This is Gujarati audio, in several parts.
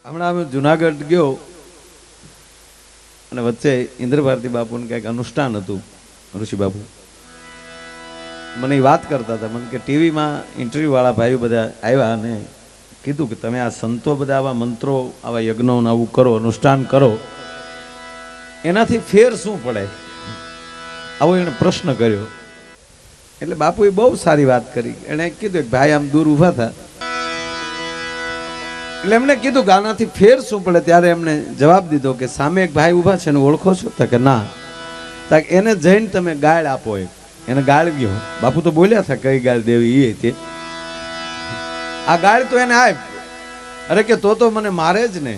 હમણાં અમે જુનાગઢ ગયો અને વચ્ચે ઇન્દ્ર ભારતી બાપુનું કંઈક અનુષ્ઠાન હતું. ઋષિ બાપુ મને વાત કરતા હતા. મને કે ટીવીમાં ઇન્ટરવ્યુ વાળા ભાઈઓ બધા આવ્યા અને કીધું કે તમે આ સંતો બધા આવા મંત્રો આવા યજ્ઞો આવું કરો, અનુષ્ઠાન કરો, એનાથી ફેર શું પડે? આવો એણે પ્રશ્ન કર્યો. એટલે બાપુએ બહુ સારી વાત કરી. એણે કીધું કે ભાઈ આમ દૂર ઊભા હતા એટલે એમને કીધું કે આનાથી ફેર શું પડે? ત્યારે એમને જવાબ દીધો કે સામે એક ભાઈ ઊભા છે, એને ઓળખો છો? તો કે ના. તો એને જઈને તમે ગાળ આપો. એને ગાળ ગયો. બાપુ તો બોલ્યા હતા કઈ ગાળ દેવી એ તે. આ ગાળ તો એને આપ. અરે કે તો મને મારે જ ને.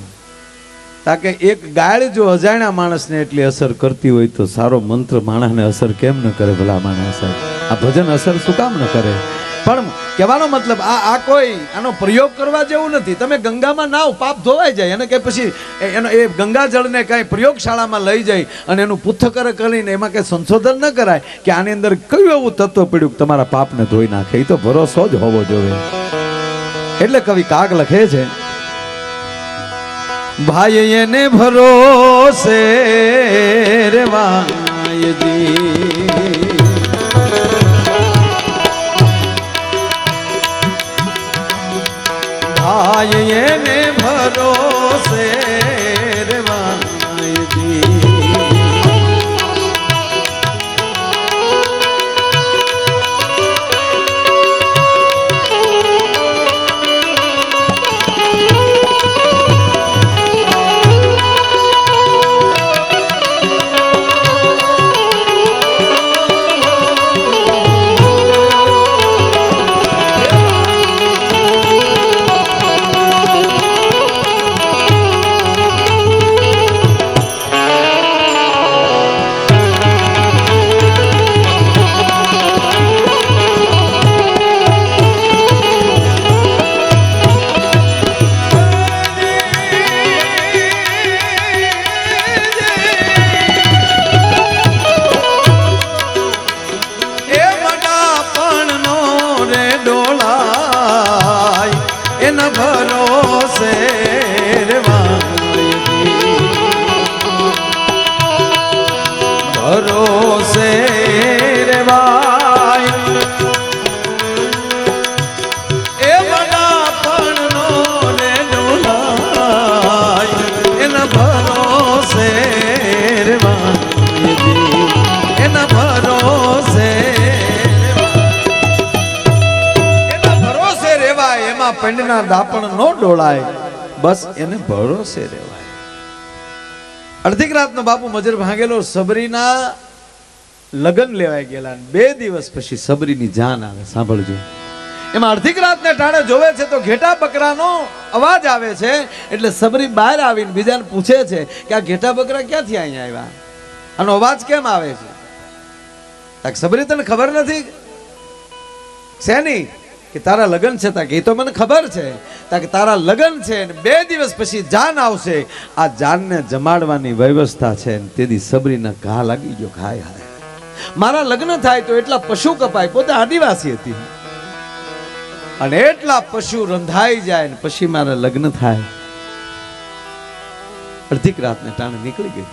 તાકે એક ગાળ જો અજાણ્યા માણસને એટલી અસર કરતી હોય તો સારો મંત્ર માણસને અસર કેમ ન કરે? ભલા માણસ આ ભજન અસર શું કામ ન કરે? પણ કહેવાનો મતલબ આ કોઈ આનો પ્રયોગ કરવા જેવું નથી. તમે ગંગામાં નાવ, પાપ ધોવાઈ જાય. અને કે પછી એનો એ ગંગાજળને કઈ પ્રયોગશાળામાં લઈ જાય અને એનું પૃથ્થકરણ કરીને એમાં કઈ સંશોધન ન કરાય કે આની અંદર કયું એવું તત્વ પડ્યું કે તમારા પાપને ધોઈ નાખે. એ તો ભરોસો જ હોવો જોઈએ. એટલે કવિ કાગ લખે છે, ભાઈ એને ભરોસે રેવાયજી, ભાઈ એને ભરોસે રેવાયજી, ભરોસે રેવાય એ વડાપણનો રે ડોલાય, એના ભરોસે રેવાય, એના ભરોસે રેવાય, એમાં પંડના દાપણ નો ડોળાય, બસ એને ભરોસે રેવાય. અડધી રાતનો બાપુ મજર ભાંગેલો. સબરીના લગ્ન લેવાય ગયેલા. 2 દિવસ પછી સબરીની જાન આવે. સાંભળજો. એમાં અડધી રાતને ટાણે જોવે છે તો ઘેટા બકરાનો અવાજ આવે છે. એટલે સબરી બહાર આવીને બીજાને પૂછે છે કે આ ઘેટા બકરા ક્યાંથી અહીંયા આવ્યા? આનો અવાજ કેમ આવે છે? સબરી તને ખબર નથી શેની? કે તારા લગ્ન છે. તાકે એ તો મને ખબર છે. તાકે તારા લગ્ન છે ને 2 દિવસ પછી જાન આવશે. આ જાનને જમાડવાની વ્યવસ્થા છે. તેથી સબરીના ઘા લાગી ગયો. હાય હાય, મારા લગ્ન થાય તો એટલા પશુ કપાય. પોતે આદિવાસી હતી અને એટલા પશુ રંધાઈ જાય ને પછી મારા લગ્ન થાય. અડધી રાતને ટાણે નીકળી ગઈ.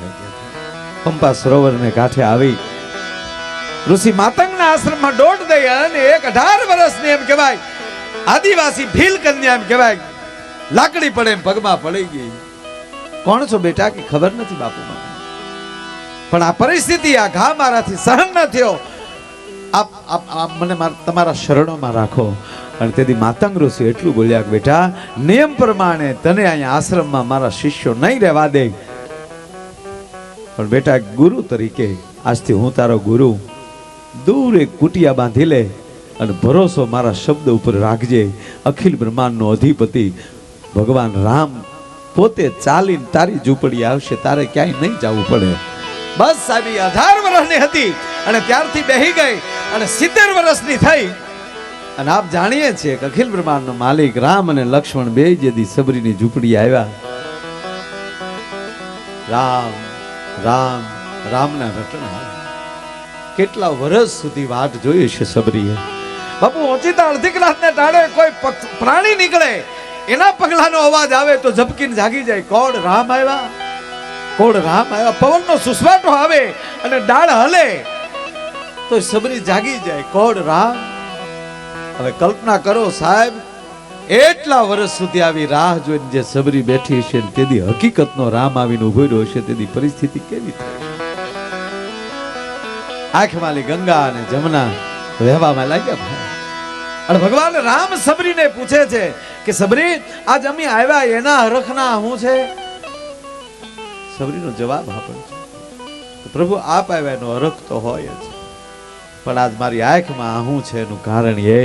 પંપા સરોવરને કાંઠે આવી ઋષિ માતંગના આશ્રમમાં દોટ દઈ અને 18 વર્ષની એમ કહેવાય આદિવાસી ભીલ કન્યા એમ કહેવાય લાકડી પડે એમ પગમાં પડી ગઈ. કોણ છો બેટા? કે ખબર નથી બાપુ મને, પણ આ પરિસ્થિતિ, આ ઘા મારાથી સહન ન થયો. આપ મને તમારા શરણોમાં રાખો. અને તેથી માતંગ ઋષિ એટલું બોલ્યા કે બેટા, નિયમ પ્રમાણે તને અહીંયા આશ્રમમાં મારા શિષ્યો નહીં રહેવા દે, પણ બેટા ગુરુ તરીકે આજથી હું તારો ગુરુ. દૂર એક કુટિયા બાંધી લે અને ભરોસો મારા શબ્દ ઉપર રાખજે. અખિલ બ્રહ્માંડનો અધિપતિ ભગવાન રામ પોતે ચાલીને તારી ઝૂંપડી આવશે. તારે ક્યાંય નહીં જવું પડે. બસ સાહેબ 18 વર્ષની હતી અને ત્યારથી બેહી ગઈ અને 70 વર્ષની થઈ. અને આપ જાણીએ છીએ કે અખિલ બ્રહ્માંડનો માલિક રામ અને લક્ષ્મણ બે જેદી સબરીની ઝૂંપડી આવ્યા. રામ રામ રામના રટણા કેટલા વર્ષ સુધી વાટ જોઈ છે સબરીએ. બાપુ ઓચિતા અડધી કલાકને ટાળે કોઈ પ્રાણી નીકળે એના પગલાનો અવાજ આવે તો ઝબકીને જાગી જાય, કોણ રામ આવ્યા, કોણ રામ આવ્યા. પવનનો સુસવાટો આવે અને ડાળ હલે તો સબરી જાગી જાય, કોણ રામ. હવે કલ્પના કરો સાહેબ, એટલા વર્ષ સુધી આવી રાહ જોઈને જે સબરી બેઠી છે તેદી હકીકતનો રામ આવીને ઉભો રહ્યો છે, તેદી પરિસ્થિતિ કેવી થઈ. આંખમાંથી ગંગા અને જમના વહેવામાં લાગ્યા. અને ભગવાન રામ સબરીને પૂછે છે કે સબરી, આજ અમે આવ્યા એના હરખના શું છે? સબરીનો જવાબ આપે છે, પ્રભુ આપ આવ્યા એનો હરખ તો હોય જ, પણ આજ મારી આંખમાં આહું છે એનું કારણ એ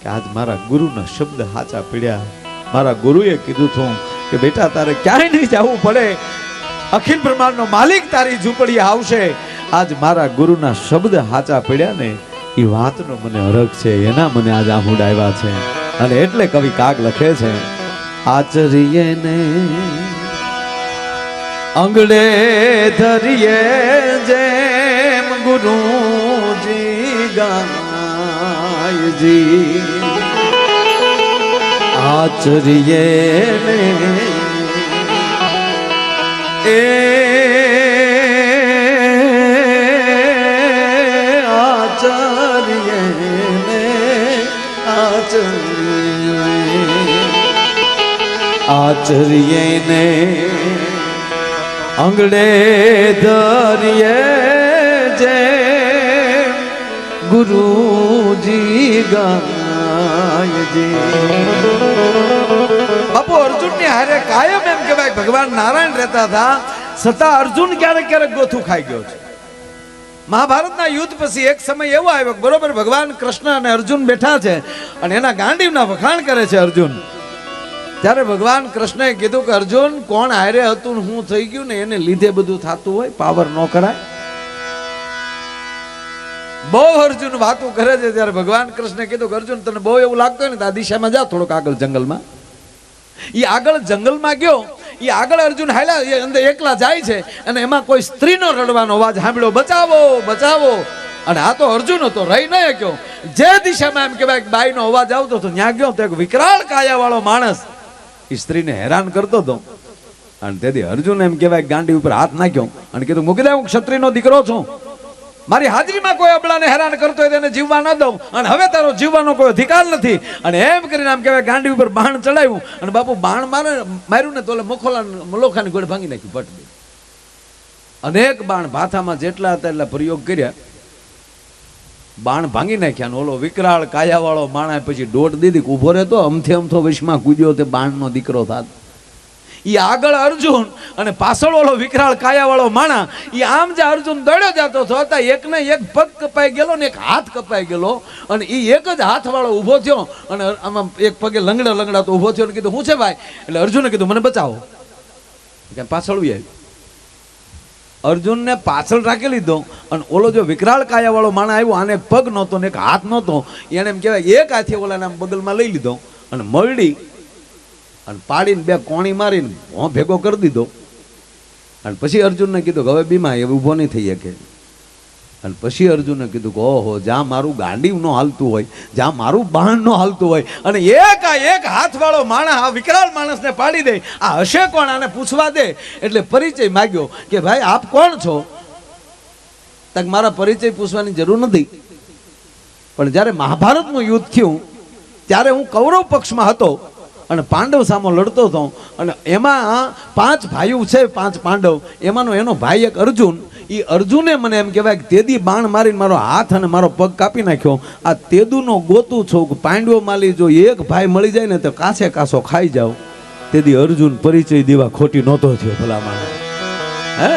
કે આજ મારા ગુરુના શબ્દ હાચા પીડ્યા. મારા ગુરુએ કીધું હતું કે બેટા તારે ક્યાંય નહીં જવું પડે, અખિલ બ્રહ્માંડનો માલિક તારી ઝૂંપડી આવશે. આજ મારા ગુરુના શબ્દ હાચા પડ્યા ને એ વાતનો મને હરખ છે, એના મને આજ આહુડ આવ્યા છે. અને એટલે કવિ કાગ લખે છે, આચરીએ ને અંગડે ધરીએ જેમ ગુરુજી ગાયજી, આચરીએ ને એ આચરીએ ને અંગડે ધરીએ જે ગુરુજી ગાયજી. બાપુ અર્જુનની હારે કાયમ એમ કહેવાય ભગવાન નારાયણ રહેતા હતા, છતાં અર્જુન ક્યારેક ક્યારેક ગોથું ખાઈ ગયો છે. મહાભારતના યુદ્ધ પછી એક સમય એવો આવ્યો, બરોબર ભગવાન કૃષ્ણ અને અર્જુન બેઠા છે અને એના ગાંડીવના વખાણ કરે છે અર્જુન. ત્યારે ભગવાન કૃષ્ણએ કીધું કે અર્જુન, કોણ હારે હતું ને હું થઈ ગયું ને એને લીધે બધું થતું હોય, પાવર ન કરાય. બહુ અર્જુન વાતું કરે છે. ત્યારે ભગવાન કૃષ્ણે કીધું કે અર્જુન, તને બહુ એવું લાગતું હોય ને તો આ દિશામાં જા, થોડોક આગળ જંગલમાં. એ આગળ જંગલમાં ગયો, એ આગળ અર્જુન હાલ્યા, એ અંદર એકલા જાય છે અને એમાં કોઈ સ્ત્રીનો રડવાનો અવાજ સાંભળ્યો, બચાવો બચાવો. અને આ તો અર્જુન હતો, રહી ન શક્યો. જે દિશામાં એમ કહેવાય બાઈનો અવાજ આવતો હતો ત્યાં ગયો તો એક વિકરાળ કાયા વાળો માણસ એ સ્ત્રીને હેરાન કરતો હતો. અને તેથી અર્જુન એમ કહેવાય ગાંડી ઉપર હાથ નાખ્યો અને કીધું, મૂકી દે, હું ક્ષત્રિયનો દીકરો છું, મારી હાજરીમાં કોઈ અબળાને હેરાન કરતો હોય તેને જીવવા ન દઉં, અને હવે તારો જીવવાનો કોઈ અધિકાર નથી. અને એમ કરીને આમ કહેવાય ગાંડી ઉપર બાણ ચડાવ્યું અને બાપુ બાણ માર્યું ને તો મલોખાની ગોળ ભાંગી નાખ્યું પટ. અનેક બાણ ભાથામાં જેટલા હતા એટલા પ્રયોગ કર્યા, બાણ ભાંગી નાખ્યા. ઓલો વિકરાળ કાયા વાળો માણસ પછી દોટ દીધી, ઉભો રહેતો અમથો વિષમાં કૂદ્યો તે બાણનો દીકરો થાત. એ આગળ અર્જુન અને પાછળ ઓલો વિકરાળ કાયા વાળો માણા. એ આમ જે અર્જુન દોડ્યો જતો હતો, એકને એક પગ કપાઈ ગયેલો ને એક હાથ કપાઈ ગયેલો. અને એ એક જ હાથ વાળો ઉભો થયો અને આમાં એક પગે લંગડા તો ઉભો થયો અને કીધું, શું છે ભાઈ? એટલે અર્જુને કીધું, મને બચાવો. પાછળ આવ્યું. અર્જુનને પાછળ રાખી લીધો અને ઓલો જો વિકરાળ કાયા વાળો માણા આવ્યો, આને પગ નહોતો ને એક હાથ નહોતો, એને એમ કહેવાય એક હાથે ઓલાને આમ બગલમાં લઈ લીધો અને મરડી અને પાડીને બે કોણી મારીને ભેગો કરી દીધો. અને પછી અર્જુનને કીધું કે હવે બીમા એ ઊભો નહીં થઈ શકે. અને પછી અર્જુને કીધું કે ઓહો, જ્યાં મારું ગાંડીવ નો હાલતું હોય, જ્યાં મારું બાણ નો હાલતું હોય અને એક હાથ વાળો માણસ આ વિકરાળ માણસને પાડી દે, આ હશે કોણ? આને પૂછવા દે. એટલે પરિચય માગ્યો કે ભાઈ આપ કોણ છો? તક મારા પરિચય પૂછવાની જરૂર નથી, પણ જ્યારે મહાભારતનું યુદ્ધ થયું ત્યારે હું કૌરવ પક્ષમાં હતો અને પાંડવ સામો લડતો હતો. અને એમાં 5 ભાઈઓ છે, 5 પાંડવ, એમાંનો એનો ભાઈ એક અર્જુન. એ અર્જુને મને એમ કહેવાય કે તેદી બાણ મારીને મારો હાથ અને મારો પગ કાપી નાખ્યો. આ તેદુનો ગોતું છું, પાંડવો માલી જો એક ભાઈ મળી જાય ને તો કાસે કાસો ખાઈ જાવ. તેદી અર્જુન પરિચય દેવા ખોટી નહોતો થયો ભલા માણસ. હે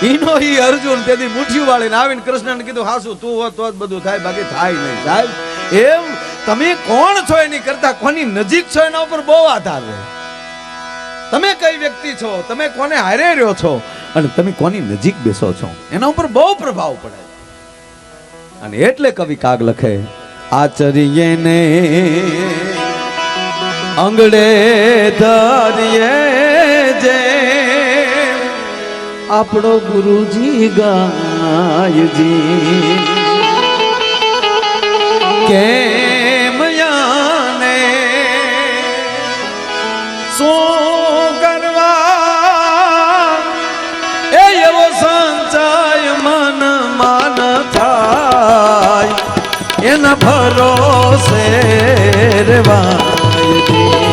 ઈનો ઈ અર્જુન તેદી મુઠ્ઠી વાળીને આવીને કૃષ્ણને કીધું, હાસુ તું હો તો જ બધું થાય, બાકી થાય નહીં. સાહેબ એમ તમે કોણ છો એની કરતા કોની નજીક છો એના ઉપર બહુ આધાર રહે. તમે કઈ વ્યક્તિ છો, તમે કોને હારે રહ્યો છો અને તમે કોની નજીક બેસો છો એના ઉપર બહુ પ્રભાવ પડે. અને એટલે કવિ કાગ લખે, આચરીએ ને અંગડે ધરીએ જે આપણો ગુરુજી ગાયજી, કેમ યાને એના ભરોસે રેવાય જી.